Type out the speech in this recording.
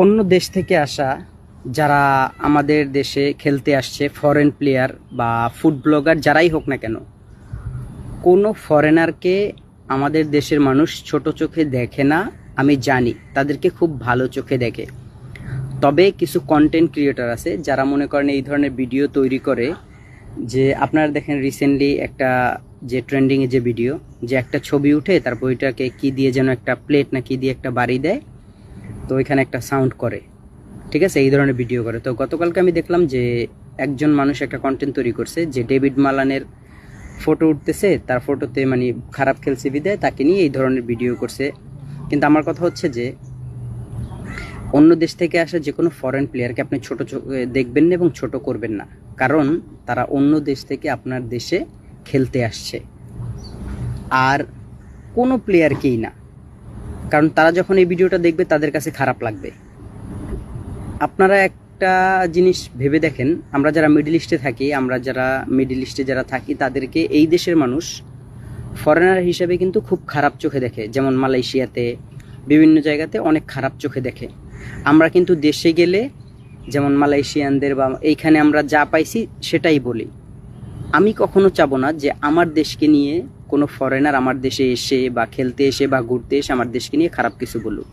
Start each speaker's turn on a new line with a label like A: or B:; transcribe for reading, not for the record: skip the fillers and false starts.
A: অন্য দেশ থেকে আসা যারা আমাদের দেশে খেলতে আসছে, ফরেন প্লেয়ার বা ফুড ব্লগার যারাই হোক না কেন, কোনো ফরেনারকে আমাদের দেশের মানুষ ছোট চোখে দেখে না। আমি জানি তাদেরকে খুব ভালো চোখে দেখে। তবে কিছু কন্টেন্ট ক্রিয়েটর আছে যারা মনে করেন এই ধরনের ভিডিও তৈরি করে, যে আপনারা দেখেন রিসেন্টলি একটা যে ট্রেন্ডিংয়ে যে ভিডিও, যে একটা ছবি উঠে তারপর ওইটাকে কী দিয়ে যেন একটা প্লেট না কী দিয়ে একটা বাড়ি দেয়, তো ওইখানে একটা সাউন্ড করে, ঠিক আছে, এই ধরনের ভিডিও করে। তো গতকালকে আমি দেখলাম যে একজন মানুষ একটা কন্টেন্ট তৈরি করছে যে ডেভিড মালানের ফটো উঠতেছে, তার ফটোতে মানে খারাপ খেলছে বিদায় তাকে নিয়ে এই ধরনের ভিডিও করছে। কিন্তু আমার কথা হচ্ছে যে অন্য দেশ থেকে আসা যে কোনো ফরেন প্লেয়ারকে আপনি ছোট দেখবেন না এবং ছোট করবেন না, কারণ তারা অন্য দেশ থেকে আপনার দেশে খেলতে আসছে, আর কোনো প্লেয়ারকেই না। কারণ তারা যখন এই ভিডিওটা দেখবে তাদের কাছে খারাপ লাগবে। আপনারা একটা জিনিস ভেবে দেখেন, আমরা যারা মিডল ইস্টে থাকি, যারা থাকি তাদেরকে এই দেশের মানুষ ফরেনার হিসেবে কিন্তু খুব খারাপ চোখে দেখে। যেমন মালয়েশিয়াতে, বিভিন্ন জায়গাতে অনেক খারাপ চোখে দেখে। আমরা কিন্তু দেশে গেলে যেমন মালয়েশিয়ানদের বা এইখানে আমরা যা পাইছি সেটাই বলি। আমি কখনো চাবো না যে আমার দেশকে নিয়ে কোনো ফরেনার আমার দেশে এসে বা খেলতে এসে বা ঘুরতে এসে আমার দেশকে নিয়ে খারাপ কিছু বলুক।